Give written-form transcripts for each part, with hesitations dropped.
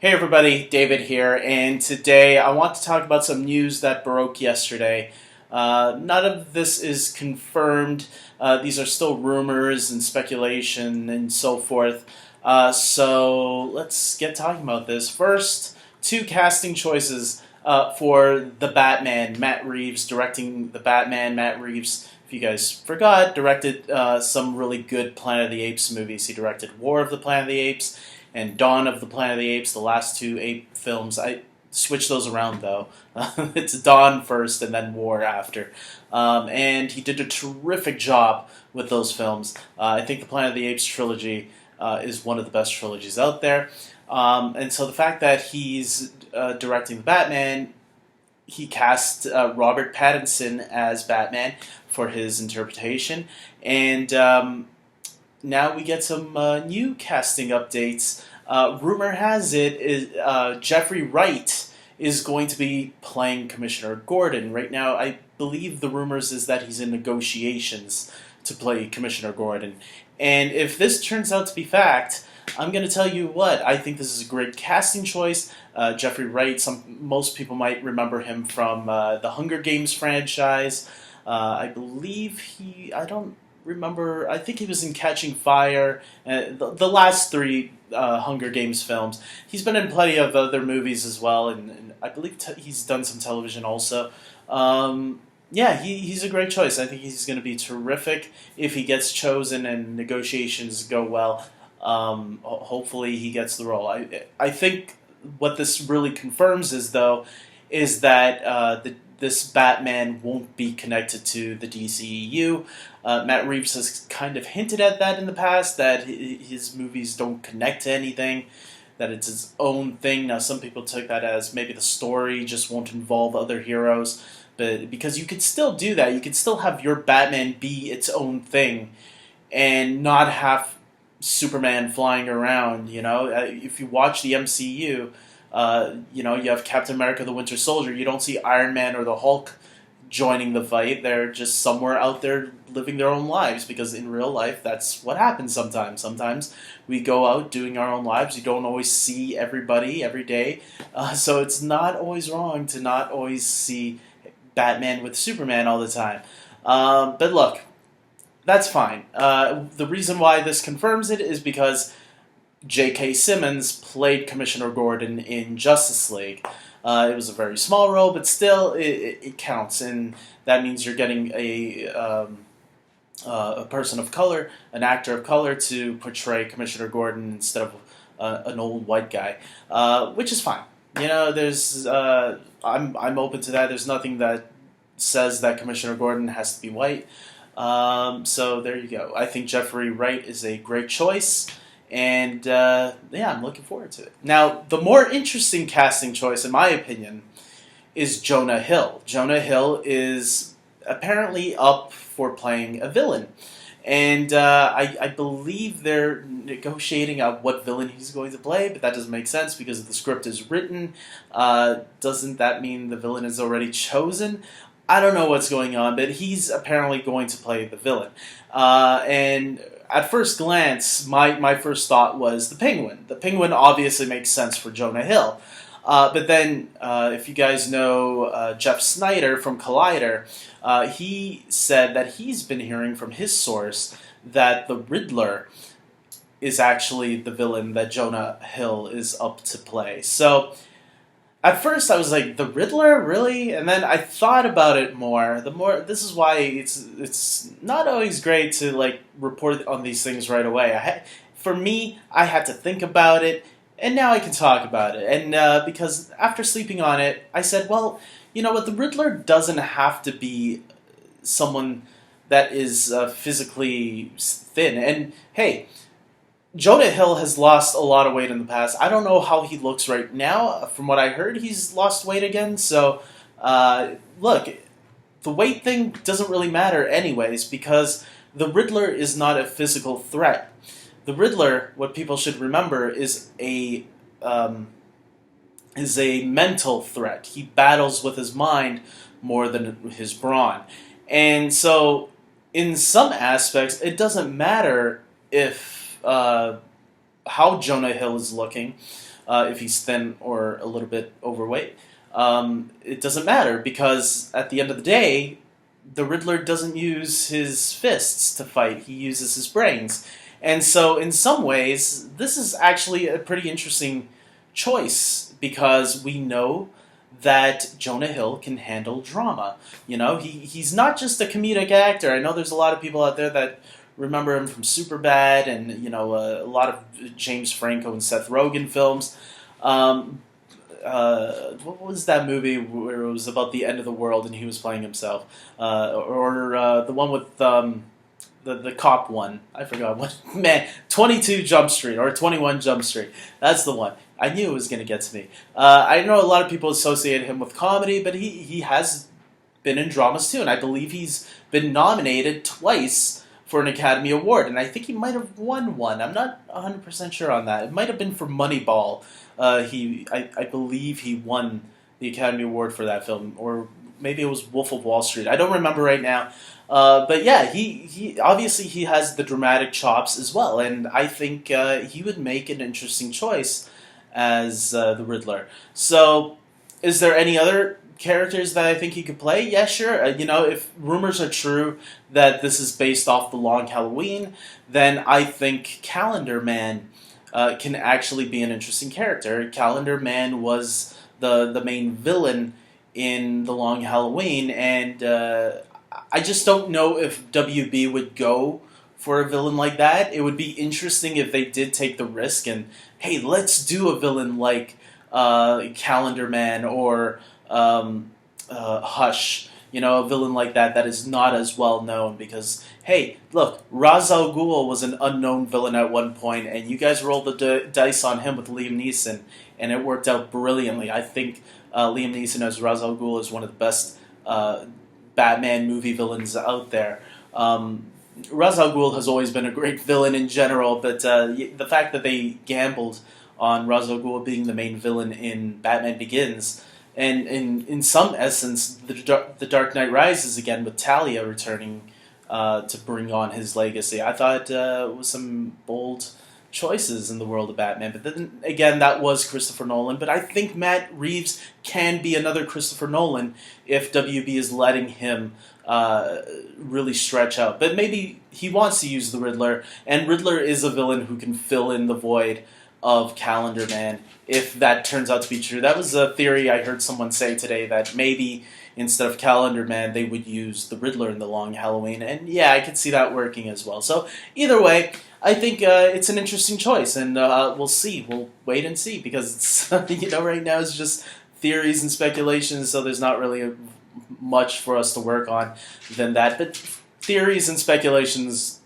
Hey everybody, David here, and today I want to talk about some news that broke yesterday. None of this is confirmed. These are still rumors and speculation and so forth. So let's get talking about this. First, two casting choices for The Batman. Matt Reeves directing The Batman. Matt Reeves, if you guys forgot, directed some really good Planet of the Apes movies. He directed War of the Planet of the Apes and Dawn of the Planet of the Apes, the last two ape films. I switched those around though. It's Dawn first and then War after. And he did a terrific job with those films. I think the Planet of the Apes trilogy is one of the best trilogies out there. And so the fact that he's directing the Batman, he cast Robert Pattinson as Batman for his interpretation. And now we get some new casting updates. Rumor has it is Jeffrey Wright is going to be playing Commissioner Gordon. Right now, I believe the rumors is that he's in negotiations to play Commissioner Gordon. And if this turns out to be fact, I'm going to tell you what, I think this is a great casting choice. Jeffrey Wright, most people might remember him from the Hunger Games franchise. I believe I don't remember, I think he was in Catching Fire, the last three Hunger Games films. He's been in plenty of other movies as well, and I believe he's done some television also. He's a great choice. I think he's going to be terrific if he gets chosen and negotiations go well. Hopefully he gets the role. I think what this really confirms is that this Batman won't be connected to the DCEU. Matt Reeves has kind of hinted at that in the past, that his movies don't connect to anything, that it's his own thing. Now, some people took that as maybe the story just won't involve other heroes, but because you could still do that, you could still have your Batman be its own thing and not have Superman flying around, if you watch the MCU, you have Captain America the Winter Soldier. You don't see Iron Man or the Hulk joining the fight. They're just somewhere out there living their own lives, because in real life, that's what happens sometimes. Sometimes we go out doing our own lives. You don't always see everybody every day. So it's not always wrong to not always see Batman with Superman all the time. But look, that's fine. The reason why this confirms it is because J.K. Simmons played Commissioner Gordon in Justice League. It was a very small role, but still, it counts, and that means you're getting a person of color, an actor of color, to portray Commissioner Gordon instead of an old white guy, which is fine. There's I'm open to that. There's nothing that says that Commissioner Gordon has to be white. So there you go. I think Jeffrey Wright is a great choice. And, I'm looking forward to it. Now, the more interesting casting choice, in my opinion, is Jonah Hill. Jonah Hill is apparently up for playing a villain. And I believe they're negotiating out what villain he's going to play, but that doesn't make sense because the script is written. Doesn't that mean the villain is already chosen? I don't know what's going on, but he's apparently going to play the villain. And at first glance, my first thought was the Penguin. The Penguin obviously makes sense for Jonah Hill. But then, if you guys know Jeff Snyder from Collider, he said that he's been hearing from his source that the Riddler is actually the villain that Jonah Hill is up to play. So at first I was like, the Riddler? Really? And then I thought about it more. This is why it's not always great to report on these things right away. For me, I had to think about it, and now I can talk about it. And because after sleeping on it, I said, well, you know what, the Riddler doesn't have to be someone that is physically thin. And hey, Jonah Hill has lost a lot of weight in the past. I don't know how he looks right now. From what I heard, he's lost weight again. So, look, the weight thing doesn't really matter anyways, because the Riddler is not a physical threat. The Riddler, what people should remember, is a mental threat. He battles with his mind more than his brawn. And so, in some aspects, it doesn't matter if how Jonah Hill is looking. if he's thin or a little bit overweight. It doesn't matter, because at the end of the day, the Riddler doesn't use his fists to fight. He uses his brains. And so in some ways, this is actually a pretty interesting choice, because we know that Jonah Hill can handle drama. You know, he's not just a comedic actor. I know there's a lot of people out there that remember him from Superbad and, you know, a lot of James Franco and Seth Rogen films. What was that movie where it was about the end of the world and he was playing himself? Or the one with the cop one. I forgot what. Man, 22 Jump Street or 21 Jump Street. That's the one. I knew it was going to get to me. I know a lot of people associate him with comedy, but he has been in dramas too, and I believe he's been nominated twice for an Academy Award, and I think he might have won one. I'm not 100% sure on that. It might have been for Moneyball. I believe he won the Academy Award for that film, or maybe it was Wolf of Wall Street. I don't remember right now. But yeah, he obviously he has the dramatic chops as well, and I think he would make an interesting choice as the Riddler. So, is there any other characters that I think he could play? Yeah, sure. You know, if rumors are true that this is based off The Long Halloween, then I think Calendar Man can actually be an interesting character. Calendar Man was the main villain in The Long Halloween, and I just don't know if WB would go for a villain like that. It would be interesting if they did take the risk and, hey, let's do a villain like Calendar Man or Hush. You know, a villain like that is not as well known, because, hey, look, Ra's al Ghul was an unknown villain at one point, and you guys rolled the dice on him with Liam Neeson, and it worked out brilliantly. I think Liam Neeson as Ra's al Ghul is one of the best Batman movie villains out there. Ra's al Ghul has always been a great villain in general, but the fact that they gambled on Ra's al Ghul being the main villain in Batman Begins, and in some essence, the Dark Knight Rises again, with Talia returning to bring on his legacy, I thought was some bold choices in the world of Batman. But then again, that was Christopher Nolan. But I think Matt Reeves can be another Christopher Nolan if WB is letting him really stretch out. But maybe he wants to use the Riddler, and Riddler is a villain who can fill in the void of Calendar Man, if that turns out to be true. That was a theory I heard someone say today, that maybe instead of Calendar Man, they would use the Riddler in The Long Halloween. And yeah, I could see that working as well. So either way, I think it's an interesting choice, and we'll see. We'll wait and see, because it's, you know, right now it's just theories and speculations, so there's not really much for us to work on than that. But theories and speculations,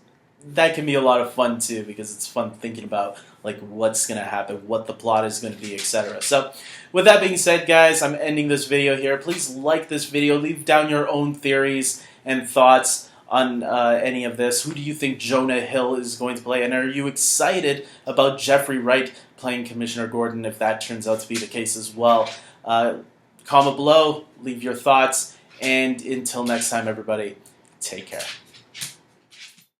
that can be a lot of fun too, because it's fun thinking about like what's going to happen, what the plot is going to be, etc. So with that being said, guys, I'm ending this video here. Please like this video. Leave down your own theories and thoughts on any of this. Who do you think Jonah Hill is going to play? And are you excited about Jeffrey Wright playing Commissioner Gordon, if that turns out to be the case as well? Comment below, leave your thoughts, and until next time, everybody, take care.